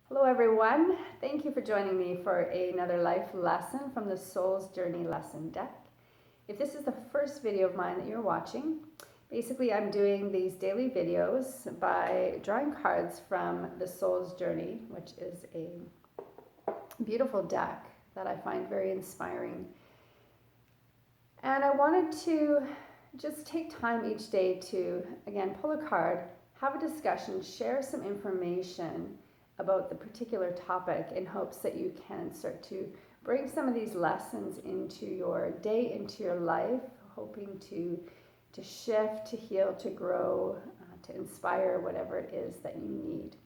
Hello everyone, thank you for joining me for another life lesson from the Soul's Journey lesson deck. If this is the first video of mine that you're watching, basically I'm doing these daily videos by drawing cards from the Soul's Journey, which is a beautiful deck that I find very inspiring. And I wanted to just take time each day to, again, pull a card, have a discussion, share some information about the particular topic in hopes that you can start to bring some of these lessons into your day, into your life, hoping to shift, to heal, to grow, to inspire whatever it is that you need.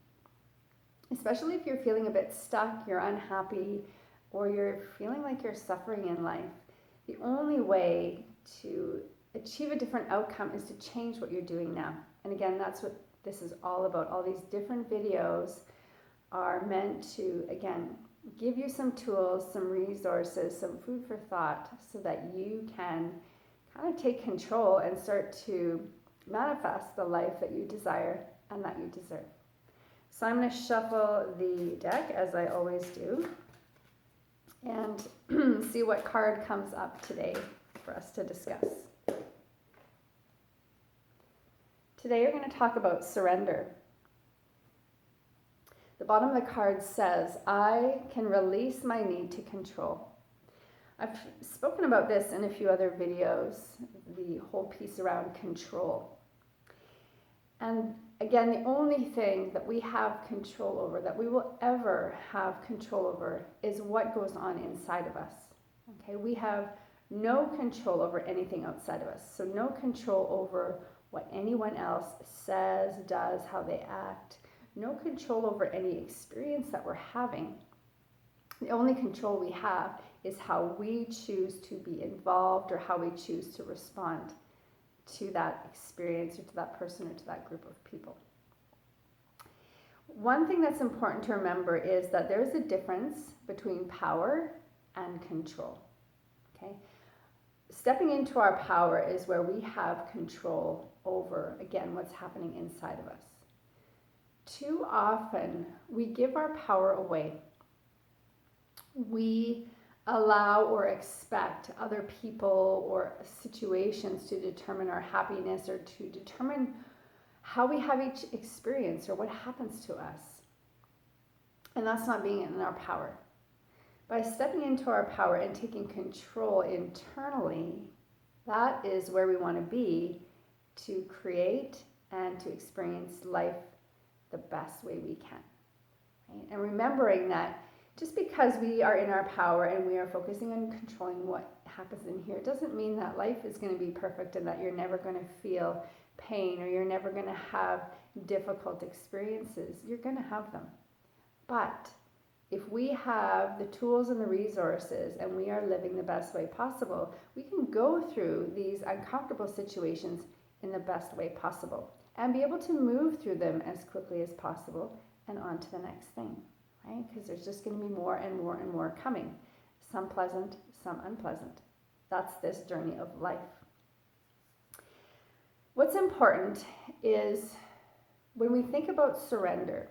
Especially if you're feeling a bit stuck, you're unhappy, or you're feeling like you're suffering in life. The only way to achieve a different outcome is to change what you're doing now. And again, that's what this is all about. All these different videos are meant to, again, give you some tools, some resources, some food for thought so that you can kind of take control and start to manifest the life that you desire and that you deserve. So I'm going to shuffle the deck as I always do and see what card comes up today for us to discuss. Today we're going to talk about surrender. The bottom of the card says, I can release my need to control. I've spoken about this in a few other videos, the whole piece around control. And again, the only thing that we have control over, that we will ever have control over, is what goes on inside of us. Okay, we have no control over anything outside of us. So no control over what anyone else says, does, how they act. No control over any experience that we're having. The only control we have is how we choose to be involved or how we choose to respond to that experience or to that person or to that group of people. One thing that's important to remember is that there's a difference between power and control. Okay? Stepping into our power is where we have control over, again, what's happening inside of us. Too often, we give our power away. We allow or expect other people or situations to determine our happiness or to determine how we have each experience or what happens to us. And that's not being in our power. By stepping into our power and taking control internally, that is where we want to be to create and to experience life the best way we can. Right? And remembering that just because we are in our power and we are focusing on controlling what happens in here, doesn't mean that life is going to be perfect and that you're never going to feel pain or you're never going to have difficult experiences. You're going to have them. But if we have the tools and the resources and we are living the best way possible, we can go through these uncomfortable situations in the best way possible and be able to move through them as quickly as possible and on to the next thing, right? Because there's just going to be more and more and more coming. Some pleasant, some unpleasant. That's this journey of life. What's important is when we think about surrender,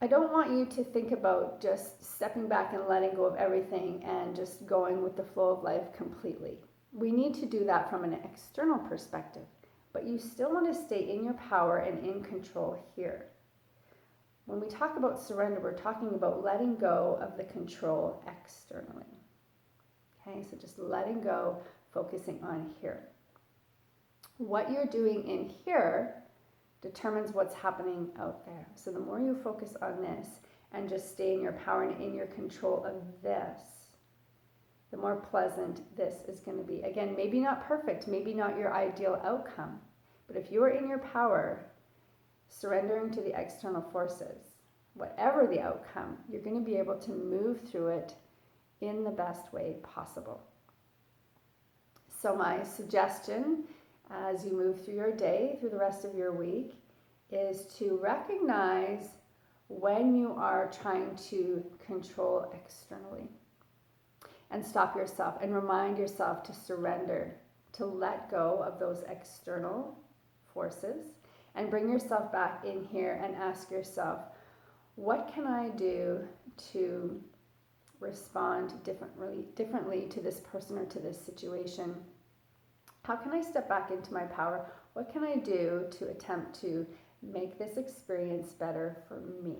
I don't want you to think about just stepping back and letting go of everything and just going with the flow of life completely. We need to do that from an external perspective, but you still want to stay in your power and in control here. When we talk about surrender, we're talking about letting go of the control externally. Okay, so just letting go, focusing on here. What you're doing in here determines what's happening out there. So the more you focus on this and just stay in your power and in your control of this, the more pleasant this is going to be. Again, maybe not perfect, maybe not your ideal outcome, but if you are in your power, surrendering to the external forces, whatever the outcome, you're going to be able to move through it in the best way possible. So my suggestion as you move through your day, through the rest of your week, is to recognize when you are trying to control externally and stop yourself and remind yourself to surrender, to let go of those external forces and bring yourself back in here and ask yourself, what can I do to respond differently to this person or to this situation? How can I step back into my power? What can I do to attempt to make this experience better for me?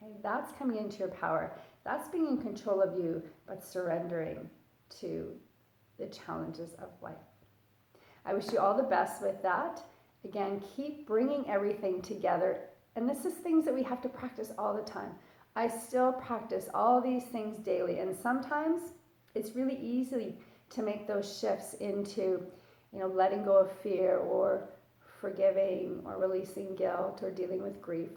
Okay, that's coming into your power. That's being in control of you, but surrendering to the challenges of life. I wish you all the best with that. Again, keep bringing everything together. And this is things that we have to practice all the time. I still practice all these things daily. And sometimes it's really easy to make those shifts into, letting go of fear or forgiving or releasing guilt or dealing with grief.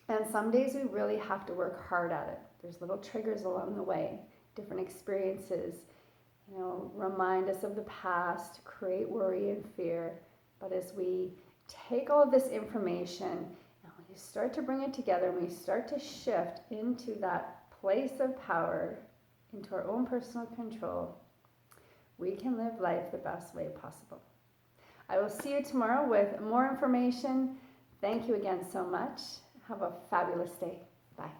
And some days we really have to work hard at it. There's little triggers along the way, different experiences, remind us of the past, create worry and fear. But as we take all of this information and we start to bring it together and we start to shift into that place of power, into our own personal control, we can live life the best way possible. I will see you tomorrow with more information. Thank you again so much. Have a fabulous day. Bye.